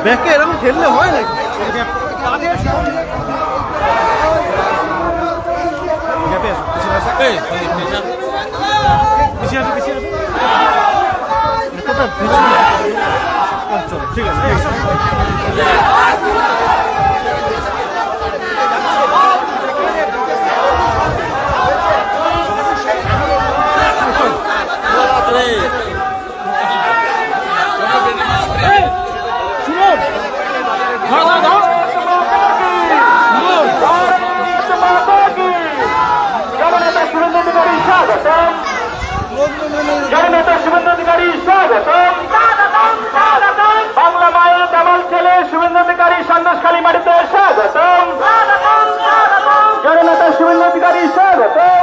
ব্যাকে এরকম খেললে হয় নাকি? ঠিক আছে। বাংলা মায়ের দামাল ছেলে শুভেন্দু অধিকারী সন্দেশখালী মাটিতে স্বাগতম। জননেতা শুভেন্দু অধিকারী স্বাগতম।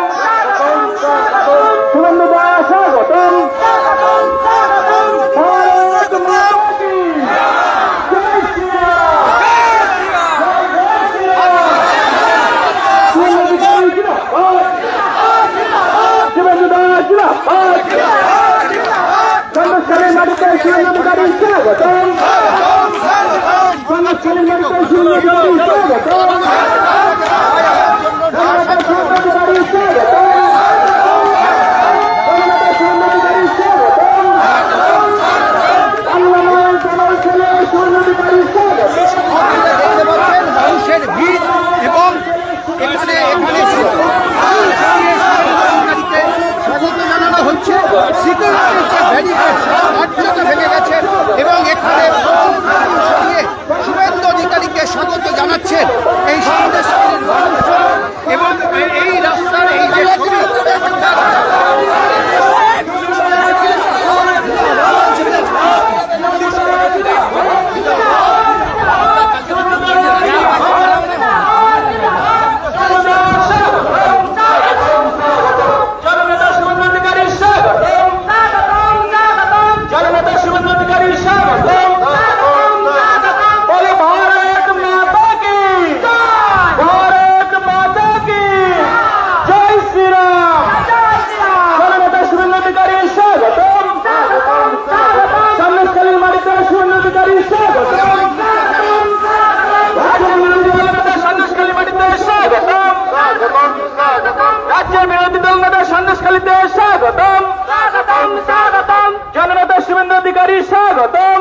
শুভেন্দু দা স্বাগতম। ভারত মাতা কি জয় শ্রীরাম। শুভেন্দু অধিকারী জিন্দাবাদ। শুভেন্দু দা জিন্দাবাদ। সন্দেশখালী মাটিতে শুভেন্দু অধিকারী স্বাগতম। সন্দেশখালী মাটিতে শুভেন্দু অধিকারী স্বাগতম। মানুষের ভিড় এবং এখানে স্বাগত জানানো হচ্ছে। সিকিউরিটির ব্যারিকেড সব ভেঙে গেছে এবং এখানে শুভেন্দু অধিকারীকে স্বাগত জানাচ্ছেন এই সন্দেশখালীর মানুষজন এবং এই রাস্তার এই যে রাজ্যের বিরোধী দল নেতা সন্দেশখালীতে স্বাগতম। জননেতা শুভেন্দু অধিকারী স্বাগতম।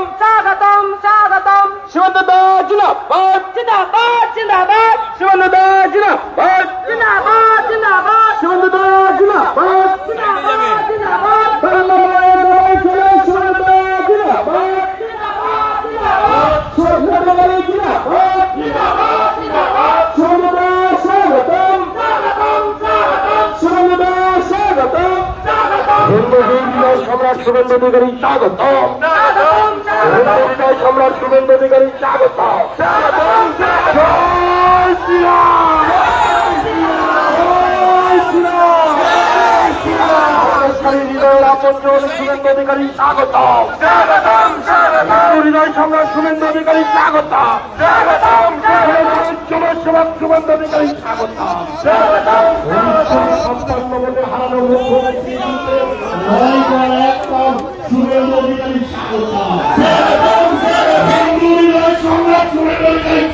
শুভেন্দু দা জিন্দাবাদ। শুভেন্দু দা জিন্দাবাদ। শুভেন্দু দা জিন্দাবাদ। সম্রাট শুভেন্দু অধিকারী স্বাগতম। সম্রাট শুভেন্দু অধিকারী স্বাগতম। শুভেন্দু অধিকারী স্বাগতম। হৃদয় সম্রাট শুভেন্দু অধিকারী স্বাগতম। জনসেবক শুভেন্দু অধিকারী স্বাগতম। সম্পন্ন ভোটে হারানো মুখ্যমন্ত্রী শুভেন্দু অধিকারী স্বাগতম। সম্রাট শুভেন্দু অধিকারী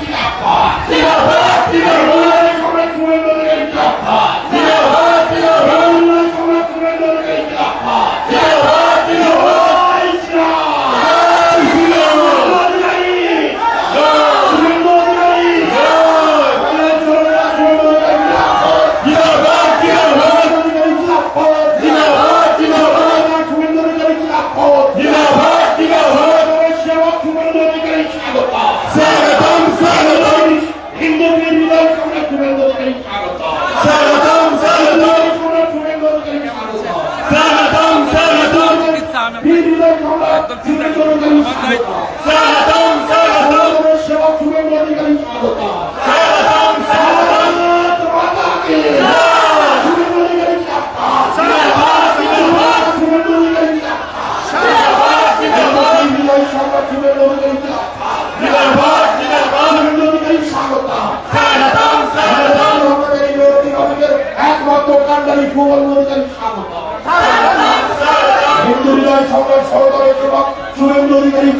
হিন্দু হৃদয় সম্রাট সরকারের সেবক শুভেন্দু অধিকারী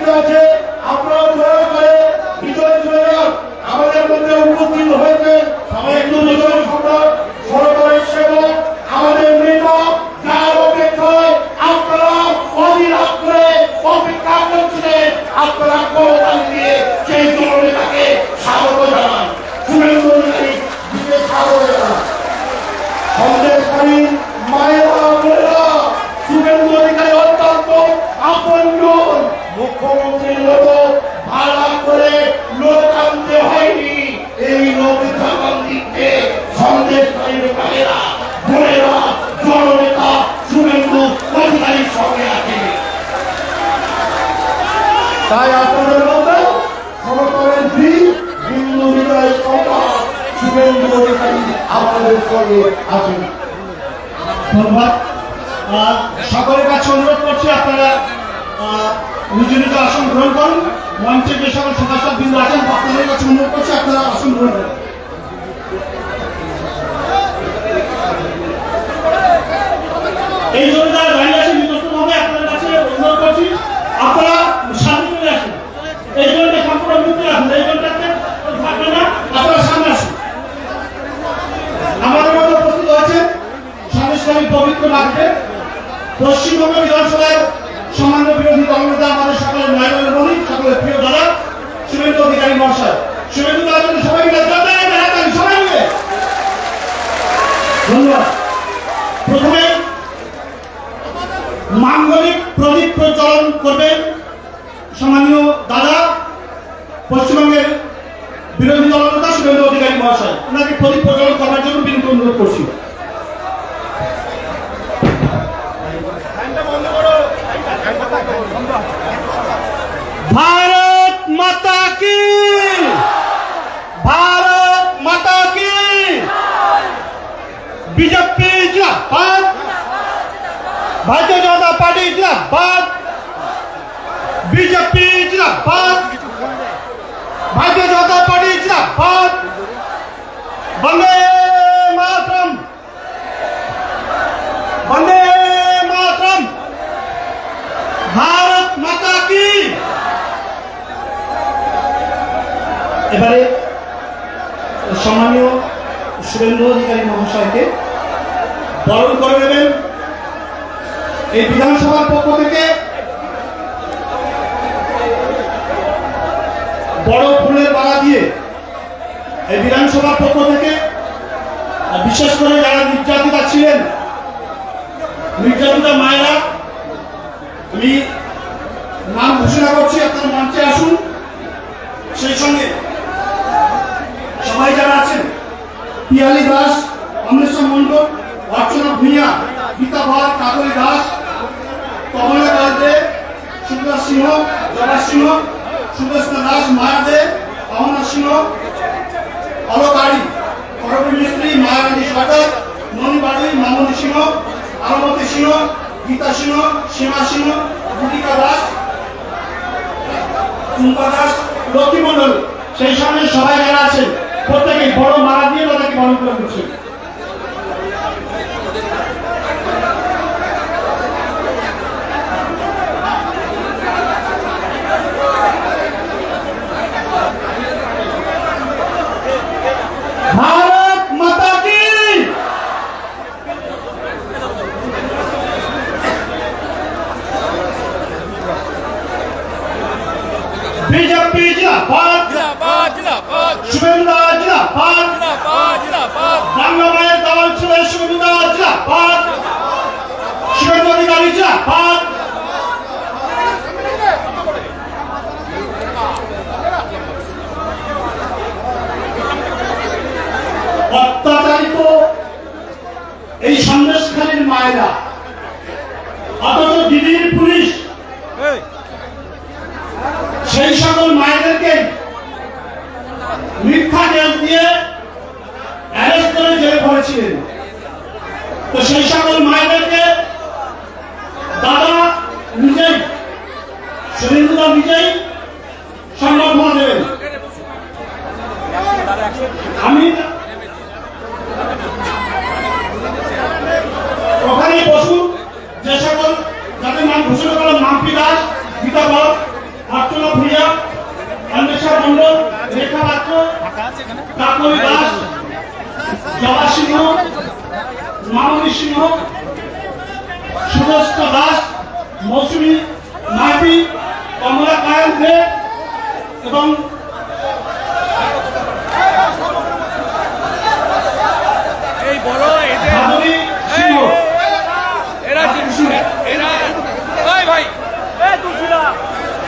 উপস্থিত আছে, আপনারা দয়া করে ভিতরে চলে যান। আমাদের মধ্যে উপস্থিত হয়েছে একটু ভিতরে সম্রাট সরকারের সেবক, আমাদের নেতা, যার অপেক্ষায় আপনারা অধীর করে অপেক্ষা করছিলেন। আপনারা করতাল দিয়ে সেই জননেতাকে স্বাগত জানান, শুভেন্দু অধিকারী বিশেষ স্বাগত জানান। সন্দেশকারী মায়েরা বোনেরা, শুভেন্দু অধিকারী অত্যন্ত আপনজন। মুখ্যমন্ত্রীর মতো ভাড়া করে লোক আনতে হয়নি। এই লোক জামান দিচ্ছে সন্দেশকারীর মায়েরা বোনেরা, জননেতা শুভেন্দু অধিকারীর সঙ্গে আছে। তাই আপনাদের মধ্যে সরকারের হিন্দু হৃদয় সরকার শুভেন্দু অধিকারী আপনাদের সঙ্গে আছেন। ধন্যবাদ। সকলের কাছে অনুরোধ করছি আপনারা নিজ নিজ আসন গ্রহণ করুন। মঞ্চে যে সকল সদস্য বিন্দু আছেন আপনাদের কাছে অনুরোধ করছি আপনারা আসন গ্রহণ করুন। এই জন্য যারা দাঁড়িয়ে আছেন নিকটভাবে আপনাদের কাছে অনুরোধ করছি আপনারা সামনে চলে আসুন। এই জন্যটা সম্পূর্ণ মুক্তি রাখুন, এই জন্যটাতে থাকবে না, আপনারা সামনে আসুন। আমাদের মধ্যে উপস্থিত আছেন সন্দেশকারী পবিত্র মাঠে পশ্চিমবঙ্গ বিধানসভার সামান্য বিরোধী দলনেতা, আমাদের সকলের নয়নের মণি, সকলের প্রিয় দাদা শুভেন্দু অধিকারী মহাশয়। শুভেন্দু দাদা সবাই মিলে সবাই মিলে ধন্যবাদ। প্রথমে মাঙ্গলিক প্রদীপ প্রজ্বলন করবেন সম্মানীয় দাদা পশ্চিমবঙ্গের বিরোধী দলনেতা শুভেন্দু অধিকারী মহাশয়। ওনাকে প্রদীপ প্রজ্বলন করার জন্য বিনীত অনুরোধ করছি। भारत माता की, भारत माता की, बीजेपी जिंदाबाद, भारतीय जनता पार्टी जिंदाबाद, बीजेपी जिंदाबाद, भारतीय जनता पार्टी जिंदाबाद, वंदे मातरम, वंदे मातरम, भारत माता की। এবারে সম্মানীয় শুভেন্দু অধিকারী মহাশয়কে বরণ করে নেবেন এই বিধানসভার পক্ষ থেকে বড় ফুলের মালা দিয়ে। এই বিধানসভার পক্ষ থেকে বিশেষ করে যারা নির্যাতিতা ছিলেন, নির্যাতিতা মায়েরা, আমি নাম ঘোষণা করছি, আপনারা মঞ্চে আসুন। সেই সঙ্গে সবাই যারা আছেন, পিয়ালি দাস, অমরেশ্বর মন্ডল, অর্চনা ভূঁইয়া, গীতা ভাট, কাকলি দাস, কমলা কালদে, সুন্দর সিংহ, জবা সিংহ, সুদর্শন দাস, মায়া দে, অমনা সিংহ, অলকারী, করবী মিস্ত্রি, মায়ারানী সরকার, মণি বাড়ুই, মামনি সিংহ, আলমতি সিংহ, গীতা সিংহ, সীমা সিংহ, গুটিকা দাস, টুম্পা দাস, লক্ষ্মী মন্ডল। সেই সঙ্গে সবাই যারা আছেন প্রত্যেকে বড় মালা দিয়ে তাদেরকে বরণ করে দিচ্ছে। भारत माता की, बीजेपी जिंदाबाद, शुभेंदु जिंदाबाद, बांग्ला माয়ের দল ছেলে শুভেন্দু জিন্দাবাদ, শুভেন্দু অধিকারী জিন্দাবাদ। অত্যাচারিত এই সন্দেশখালীর মায়েরা, অথচ দিদির পুলিশ সেই সকল মায়েদেরকে মিথ্যা কেস দিয়ে অ্যারেস্ট করে জেলে ভরেছিলেন। তো সেই সকল মায়েদেরকে দাদা নিজেই, শুভেন্দু নিজেই সংবর্ধনা দেবেন। আমি ওখানেই বসুন, যে সকল যাদের নাম ঘোষণা করলাম, মাম্পি দাস, গীতা ভট, কাকলি দাস, জবা সিংহ, মামনি সিংহ, সুদস্ত দাস, মৌসুমী মাঝি, কমলা কায়ন দে এবং এই বড় এদের ভাদুরী সিংহ। এরা এরা ওই ভাই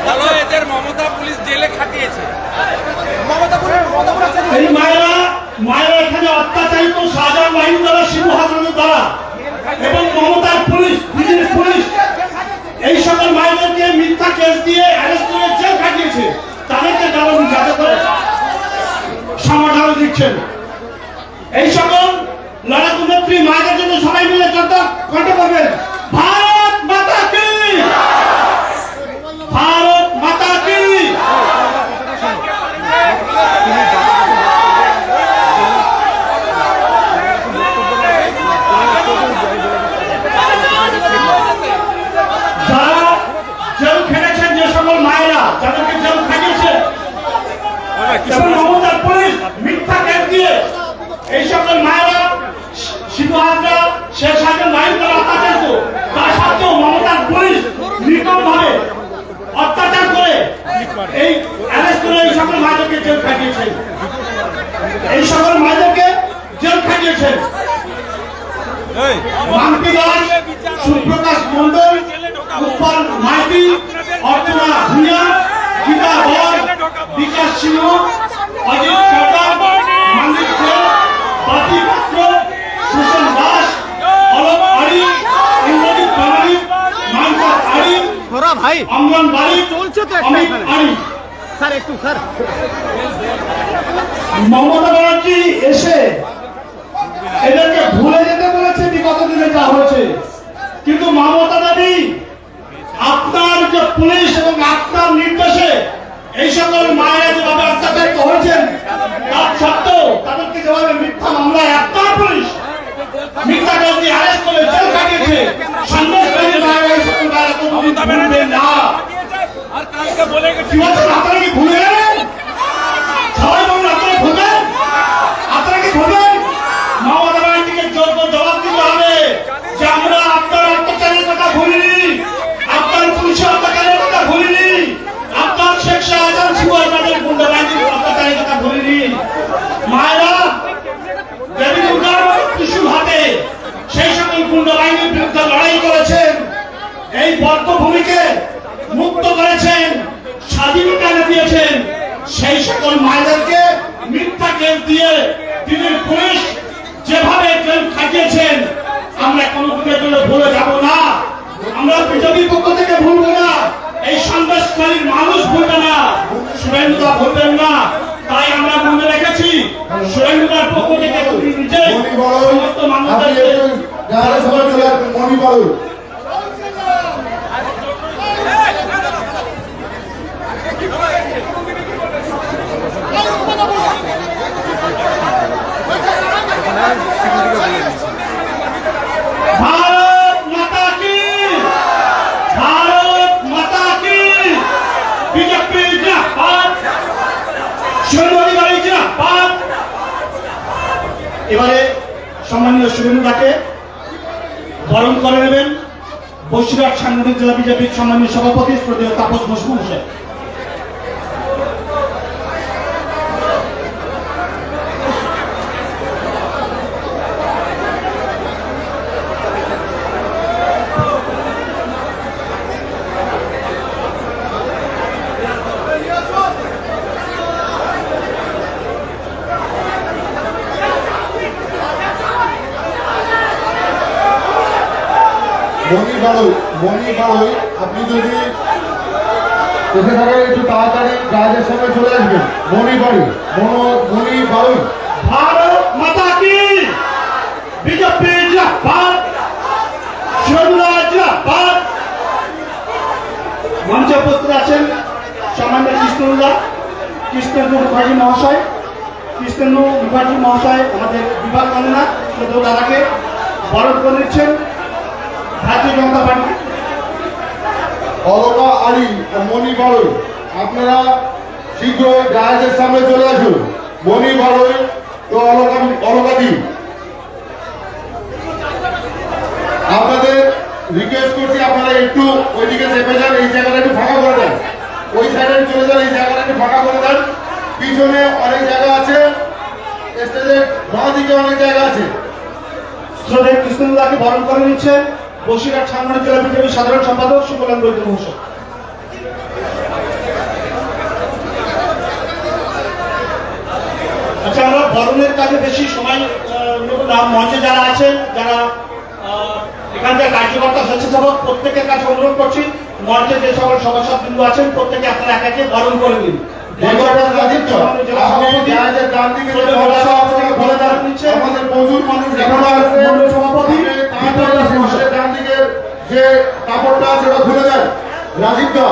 বলো এদের মমতা পুলিশ জেলে খাটিয়েছে। এই মায়েরা এখানে অত্যাচারিত শাহজাহান বাহিনী দ্বারা, শিবু হাসানের দ্বারা এবং মমতার পুলিশ, বিজেপি পুলিশ এই সকল মায়েদেরকে মিথ্যা কেস দিয়ে অ্যারেস্ট করে জেল খাটিয়েছে। তাদেরকে যাতে করে সমাধান দিচ্ছেন। এই সকল লড়াকু নেত্রী মায়েদের জন্য সবাই মিলে কণ্ঠ করবেন, ভারত মাতা কি, ভারত মাতা কি। যারা জেল খেটেছেন, যে সকল মায়েরা যাদেরকে জেল খাটিয়েছে এবং মমতার পুলিশ মিথ্যা কেস দিয়ে এই সকল মায়েরা শিবু হাজরা, শেখ শাহজাহান বাহিনী দ্বারা অত্যাচারিত, তা সত্ত্বেও মমতার পুলিশ নির্মম ভাবে অত্যাচার করে এই অ্যারেস্ট করে এই সকল মায়েদেরকে জেল খাটিয়েছেন। এই সকল মায়েদেরকে জেল খাটিয়েছেন মাম্পি দাস, সুপ্রকাশ মন্ডল, উৎপল মাইতি, অর্চনা ভূঁইয়া, গীতা বর, বিকাশ সিংহ, অজিত সরকার, মন্দির সেন, বাপি পাত্র, সুশান দাস, অলক আড়ি, ইন্দ্রজিৎ বাঙালি, মানসার আড়ি, ভাই অমরান বাড়ি, চলছে তো একটা অমিত এখানে। আড়ি। স্যার একটু স্যার মমতা ব্যানার্জি এসে এদেরকে ভুলে যেতে বলেছে বিগত দিনে যা হয়েছে, কিন্তু মমতা দেবী আপনার যে পুলিশ এবং আপনার নির্দেশে এই সকল মায়েরা যেভাবে অত্যাচারিত হয়েছেন, তার সত্ত্বেও তাদেরকে যেভাবে মিথ্যা মামলায় আপনার পুলিশ মিথ্যা কেস দিয়ে অ্যারেস্ট করে জেল কাটিয়েছে, সন্দেশকারী মায়েরা এই সকল মায়েরা তো ভুলবে না। আর কালকে বলে গেছে কি বলছেন, আপনারা কি ভুলে গেলেন? সবাই বলুন, আপনারা ভুলবেন? আপনারা কি ভুলবেন? মমতা ব্যানার্জিকে যোগ্য জবাব দিতে হবে যে আমরা আপনার অত্যাচারের কথা ভুলিনি, আপনার পুলিশের অত্যাচারের কথা ভুলিনি, আপনার শেখ শাহজাহান শিবু হাসানের গুন্ডা বাহিনীর অত্যাচারের কথা ভুলিনি। মায়েরা দেবী দুর্গার ত্রিশূল হাতে সেই সকল গুন্ডা বাহিনীর বিরুদ্ধে লড়াই করেছেন, এই বদ্ধভূমিকে মুক্ত করেছেন, স্বাধীনতা এনে দিয়েছেন। সেই সকল মায়েদেরকে মিথ্যা কেস দিয়ে দিল্লির পুলিশ যেভাবে জেল খাটিয়েছেন, আমরা কোনো দিনের জন্য ভুলে যাব না। আমরা বিজেপির পক্ষ থেকে ভুলবো না, এই সন্দেশকারীর মানুষ ভুলবে না, সুরেন্দ্রদা ভুলবেন না। তাই আমরা মনে রেখেছি সুরেন্দ্রদার পক্ষ থেকে নিজে সমস্ত মানুষদেরকে भारत माता की, भारत माता की, बीजेपी जिंदाबाद, শুভেন্দু বাড়ি জিন্দাবাদ। এবারে সম্মানীয় শুভেন্দুদাকে বরণ করে নেবেন বসিরহাট সাংগঠনিক জেলা বিজেপির সম্মানীয় সভাপতি শ্রদ্ধেয় তাপস ঘোষ মহাশয়। মনি বাড়ই, আপনি যদি এসে থাকেন একটু তাড়াতাড়ি জাহাজের সঙ্গে চলে আসবেন। মনি বাড়ি, মনি বাড়ই। भारत माता की, बीजेपी जिंदाबाद, শুভেন্দু জিন্দাবাদ। মঞ্চে উপস্থিত আছেন সম্মান্য কৃষ্ণেন্দু মুখার্জি মহাশয়, আমাদের বিভাগ কন্যা শ্রদ্ধেয় দাদাকে বরণ করে নিচ্ছেন ভারতীয় জনতা পার্টি। অলকা আলী ও মনি বাড়ই, আপনারা শীঘ্র জাহাজের সামনে চলে আসুন। মণি বাড়ই তো অলকাদি। আপনাদের রিকোয়েস্ট করছি আপনারা একটু ওইদিকে চেপে যান, এই জায়গাটা একটু ফাঁকা করে দেন, ওই সাইডে চলে যান, এই জায়গাটা একটু ফাঁকা করে দেন। পিছনে অনেক জায়গা আছে, স্টেজের বাঁ দিকে অনেক জায়গা আছে। শ্রদ্ধেয় কৃষ্ণদাকে বরণ করে নিচ্ছে বসিরহাট সাংগঠনিক জেলা বিজেপির সাধারণ সম্পাদক সুকলেন বৈদ্য মহাশয়। আচ্ছা, আমরা বরণের কাজে বেশি সময় নেব না। মঞ্চে যারা আছেন, যারা এখানকার কার্যকর্তা স্বেচ্ছাসেবক, প্রত্যেকের কাছে অনুরোধ করছি মঞ্চে যে সকল সভাসদবৃন্দ আছেন প্রত্যেকে আপনারা একে একে বরণ করে দিন। আমাদের প্রচুর মানুষ সভাপতি ডান দিকে যে কাপড়টা সেটা খুলে দেন রাজীব দা।